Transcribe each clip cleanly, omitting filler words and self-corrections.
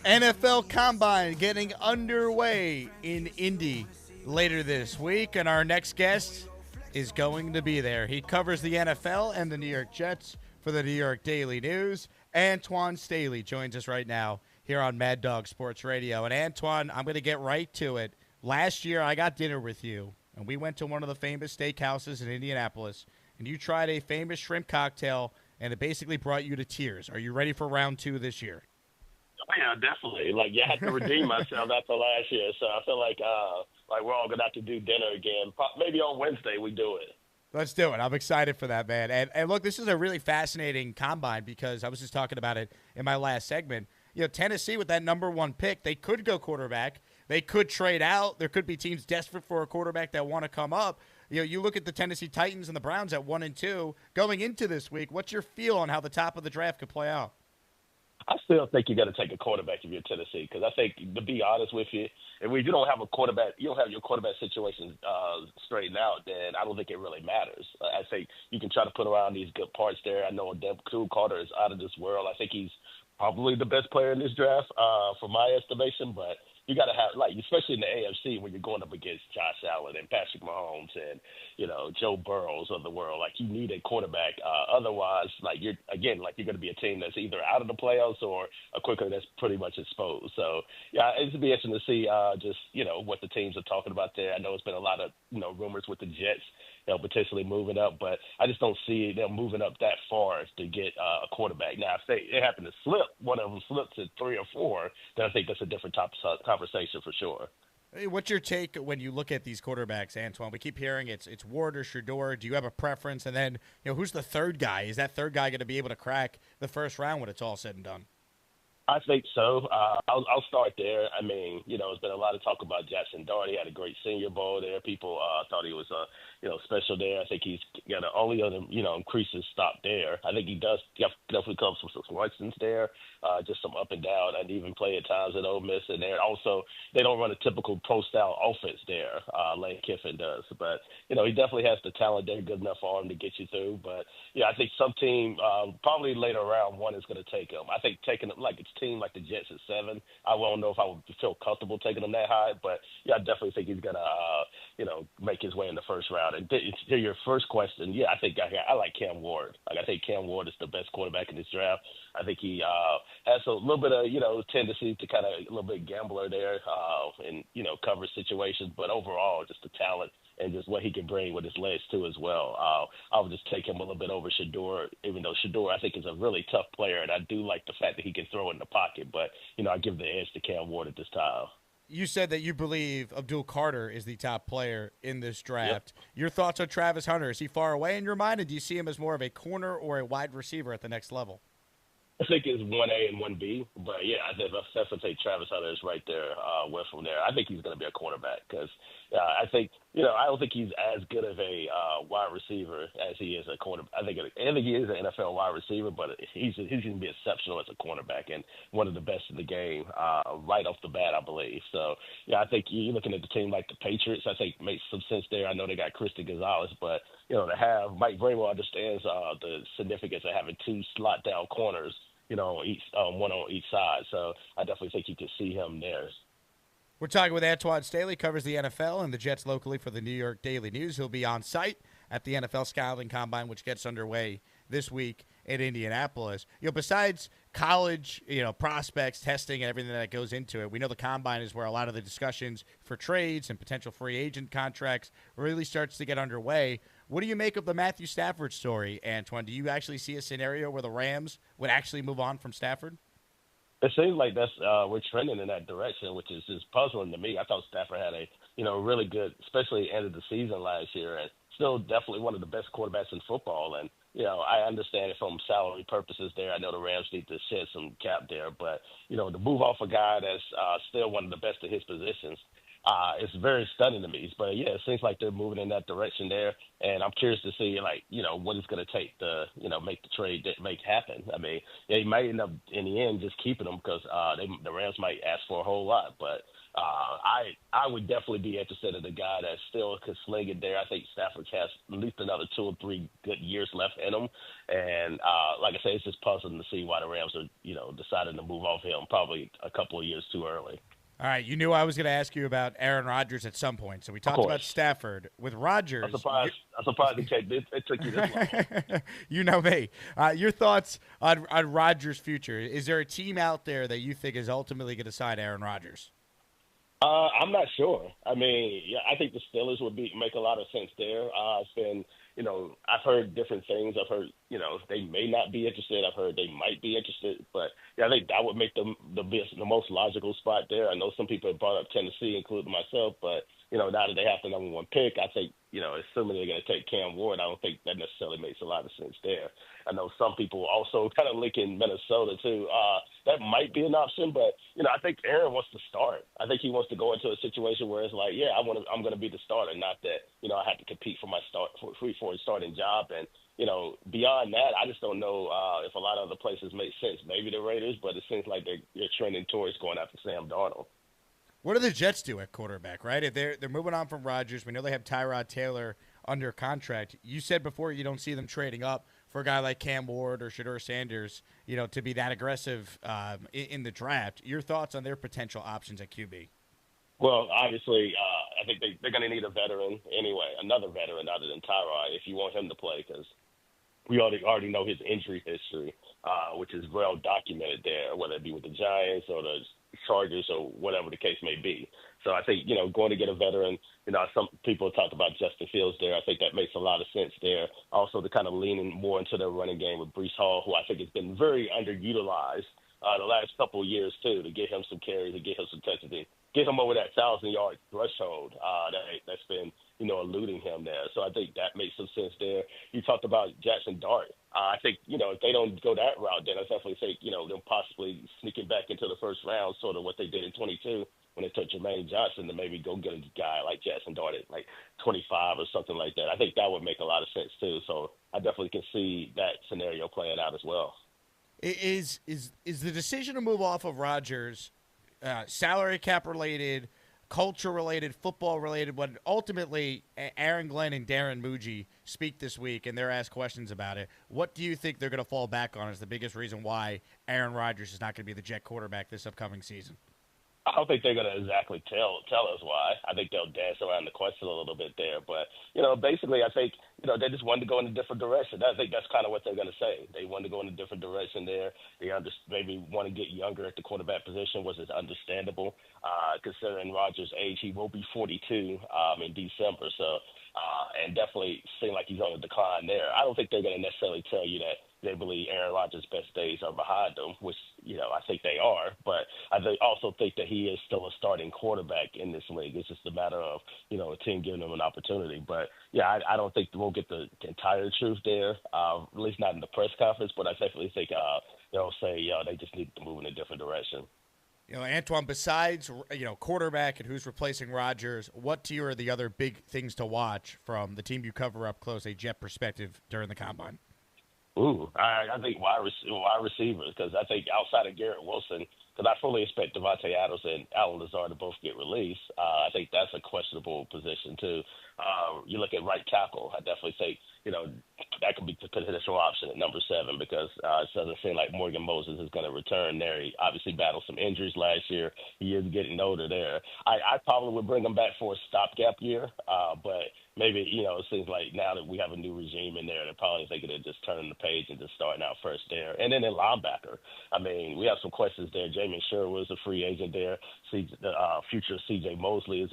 NFL Combine getting underway in Indy later this week, and our next guest is going to be there. He covers the NFL and the New York Jets for the New York Daily News. Antoine Staley joins us right now here on Mad Dog Sports Radio. And Antoine, I'm going to get right to it. Last year, I got dinner with you, and we went to one of the famous steakhouses in Indianapolis, and you tried a famous shrimp cocktail, and it basically brought you to tears. Are you ready for round two this year? Oh, yeah, definitely. Like, you had to redeem myself after last year, so I feel like we're all gonna have to do dinner again. Maybe on Wednesday we do it. Let's do it. I'm excited for that, man. And look, this is a really fascinating combine because I was just talking about it in my last segment. You know, Tennessee with that number one pick, they could go quarterback. They could trade out. There could be teams desperate for a quarterback that want to come up. You know, you look at the Tennessee Titans and the Browns at 1 and 2 going into this week. What's your feel on how the top of the draft could play out? I still think you got to take a quarterback if you're Tennessee, because I think, to be honest with you, if you don't have a quarterback, you don't have your quarterback situation straightened out, then I don't think it really matters. I think you can try to put around these good parts there. I know Drew Carter is out of this world. I think he's probably the best player in this draft, from my estimation, but you got to have, like, especially in the AFC when you're going up against Josh Allen and Patrick Mahomes and, you know, Joe Burrows of the world. Like, you need a quarterback. Otherwise, like, you're going to be a team that's either out of the playoffs or a quicker that's pretty much exposed. So, yeah, it's be interesting to see just, you know, what the teams are talking about there. I know it's been a lot of, you know, rumors with the Jets, you know, potentially moving up, but I just don't see them moving up that far to get a quarterback. Now, if it happened to slip, one of them slips at 3 or 4, then I think that's a different conversation for sure. Hey, what's your take when you look at these quarterbacks, Antoine? We keep hearing it's Ward or Shador. Do you have a preference? And then, you know, who's the third guy? Is that third guy going to be able to crack the first round when it's all said and done? I think so. I'll start there. I mean, you know, there's been a lot of talk about Jackson Dart. He had a great Senior Bowl there. People thought he was, you know, special there. I think he's got to only, you know, increase his stop there. I think he does definitely comes from some instance there, just some up and down, and even play at times at Ole Miss. And there also, they don't run a typical pro-style offense there. Lane Kiffin does. But, you know, he definitely has the talent there, good enough for him to get you through. But, yeah, I think some team, probably later round one, is going to take him. I think taking him, like, it's team like the Jets at 7. I won't know if I would feel comfortable taking him that high, but yeah, I definitely think he's gonna, you know, make his way in the first round. And to your first question, yeah, I think I like Cam Ward. Like, I think Cam Ward is the best quarterback in this draft. I think he has a little bit of, you know, tendency to kind of a little bit gambler there, in, you know, coverage situations, but overall, just the talent and just what he can bring with his legs too as well. I would just take him a little bit over Shador, even though Shador I think is a really tough player, and I do like the fact that he can throw in the pocket. But, you know, I give the edge to Cam Ward at this time. You said that you believe Abdul Carter is the top player in this draft. Yep. Your thoughts on Travis Hunter? Is he far away in your mind, and do you see him as more of a corner or a wide receiver at the next level? I think it's 1A and 1B, but yeah, I definitely say Travis Hunter is right there with him there. I think he's going to be a cornerback because I think, you know, I don't think he's as good of a wide receiver as he is a corner. I think he is an NFL wide receiver, but he's going to be exceptional as a cornerback and one of the best in the game right off the bat, I believe. So, yeah, I think you're looking at the team like the Patriots. I think makes some sense there. I know they got Christian Gonzalez, but, you know, to have Mike Vrabel understands the significance of having 2 slot down corners, you know, one on each side. So I definitely think you can see him there. We're talking with Antoine Staley, covers the NFL and the Jets locally for the New York Daily News. He'll be on site at the NFL Scouting Combine, which gets underway this week in Indianapolis. You know, besides college, you know, prospects, testing, and everything that goes into it, we know the Combine is where a lot of the discussions for trades and potential free agent contracts really starts to get underway. What do you make of the Matthew Stafford story, Antoine? Do you actually see a scenario where the Rams would actually move on from Stafford? It seems like that's we're trending in that direction, which is just puzzling to me. I thought Stafford had a, you know, really good, especially end of the season last year, and still definitely one of the best quarterbacks in football. And, you know, I understand it from salary purposes there. I know the Rams need to shed some cap there, but, you know, to move off a guy that's still one of the best in his positions, It's very stunning to me. But yeah, it seems like they're moving in that direction there, and I'm curious to see like what it's going to take to make the trade that make happen. I mean, they might end up in the end just keeping them because the Rams might ask for a whole lot, but. I would definitely be interested in a guy that still could sling it there. I think Stafford has at least another 2 or 3 good years left in him, and like I say, it's just puzzling to see why the Rams are deciding to move off him probably a couple of years too early. All right, you knew I was going to ask you about Aaron Rodgers at some point, so we talked about Stafford. With Rodgers, I'm surprised it took you this long. You know me. Your thoughts on Rodgers' future? Is there a team out there that you think is ultimately going to sign Aaron Rodgers? I'm not sure. I mean, yeah, I think the Steelers would make a lot of sense there. It's been, I've heard different things. I've heard, they may not be interested. I've heard they might be interested. But yeah, I think that would make them the most logical spot there. I know some people have brought up Tennessee, including myself, but now that they have the number 1 pick, I think, assuming they're going to take Cam Ward, I don't think that necessarily makes a lot of sense there. I know some people also kind of linking Minnesota too. That might be an option, but I think Aaron wants to start. I think he wants to go into a situation where it's like, yeah, I'm going to be the starter, not that I have to compete for for a starting job. And beyond that, I just don't know if a lot of other places make sense. Maybe the Raiders, but it seems like they're trending towards going after Sam Darnold. What do the Jets do at quarterback, right? If they're moving on from Rodgers, we know they have Tyrod Taylor under contract. You said before you don't see them trading up for a guy like Cam Ward or Shedeur Sanders, to be that aggressive in the draft. Your thoughts on their potential options at QB? Well, obviously, I think they're going to need a veteran anyway, another veteran other than Tyrod if you want him to play because we already know his injury history, which is well documented there, whether it be with the Giants or the Chargers or whatever the case may be. So I think, going to get a veteran, some people talked about Justin Fields there. I think that makes a lot of sense there. Also, the kind of leaning more into their running game with Breece Hall, who I think has been very underutilized the last couple of years, too, to get him some carries, to get him some touches, to get him over that 1,000-yard threshold that's been, eluding him there. So I think that makes some sense there. You talked about Jackson Dart. I think, if they don't go that route, then I definitely think, them possibly sneaking back into the first round, sort of what they did in 22 when they took Jermaine Johnson to maybe go get a guy like Jackson Dart at like 25 or something like that. I think that would make a lot of sense, too. So I definitely can see that scenario playing out as well. Is the decision to move off of Rodgers salary cap related, culture related, football related? When ultimately Aaron Glenn and Darren Mougey speak this week and they're asked questions about it, what do you think they're going to fall back on as the biggest reason why Aaron Rodgers is not going to be the Jet quarterback this upcoming season? I don't think they're going to exactly tell us why. I think they'll dance around the question a little bit there. But, basically I think, they just wanted to go in a different direction. I think that's kind of what they're going to say. They wanted to go in a different direction there. They maybe want to get younger at the quarterback position, which is understandable. Considering Rodgers' age, he will be 42 in December. So, and definitely seem like he's on a decline there. I don't think they're going to necessarily tell you that they believe Aaron Rodgers' best days are behind them, which, I think they are. But I also think that he is still a starting quarterback in this league. It's just a matter of, a team giving him an opportunity. But, yeah, I don't think we'll get the entire truth there, at least not in the press conference. But I definitely think they'll say, they just need to move in a different direction. Antoine, besides, quarterback and who's replacing Rodgers, what to you are the other big things to watch from the team you cover up close, a Jet perspective during the Combine? I think wide receivers, because I think outside of Garrett Wilson, because I fully expect Devontae Adams and Allen Lazard to both get released. I think that's a questionable position, too. You look at right tackle, I definitely think, that could be the potential option at number 7 because it doesn't seem like Morgan Moses is going to return there. He obviously battled some injuries last year. He is getting older there. I probably would bring him back for a stopgap year, but maybe, it seems like now that we have a new regime in there, they're probably thinking of just turning the page and just starting out first there. And then in linebacker, I mean, we have some questions there. Jamin Sherwood is a free agent there. The future C.J. Mosley is,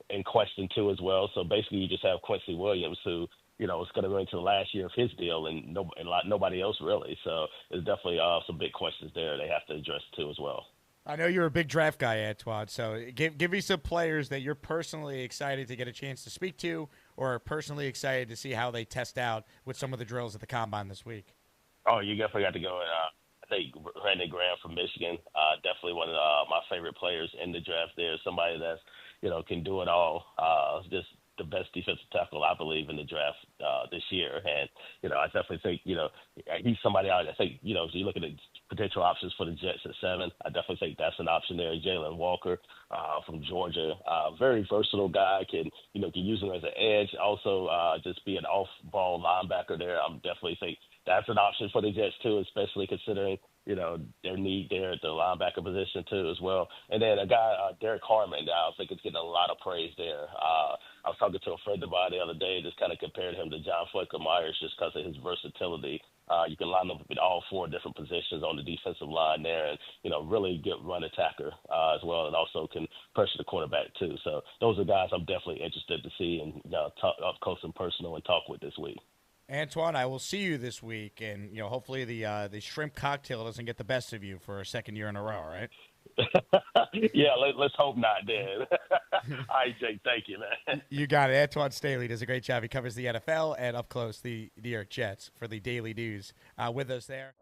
in question too as well. So basically you just have Quincy Williams who, is going to go into the last year of his deal and nobody else really. So there's definitely some big questions there they have to address too as well. I know you're a big draft guy, Antoine, so give me some players that you're personally excited to get a chance to speak to or are personally excited to see how they test out with some of the drills at the Combine this week. Oh, you definitely got to go think Brandon Graham from Michigan, definitely one of my favorite players in the draft there. Somebody that's, can do it all. Just the best defensive tackle, I believe, in the draft this year. And, I definitely think, he's somebody I think, if you look at the potential options for the Jets at 7, I definitely think that's an option there. Jalen Walker from Georgia, very versatile guy, can use him as an edge, also just be an off-ball linebacker there. I'm definitely think that's an option for the Jets too, especially considering, their need there at the linebacker position too as well. And then a guy, Derek Harmon, I think is getting a lot of praise there. I was talking to a friend of mine the other day, just kind of compared him to John Myers just because of his versatility. You can line up with all 4 different positions on the defensive line there, and really good run attacker as well, and also can pressure the quarterback too. So those are guys I'm definitely interested to see and talk up close and personal and talk with this week. Antoine, I will see you this week, and hopefully the shrimp cocktail doesn't get the best of you for a second year in a row, right? Yeah, let's hope not, Dan. All right, Jake, thank you, man. You got it. Antoine Staley does a great job. He covers the NFL and up close the New York Jets for the Daily News. With us there.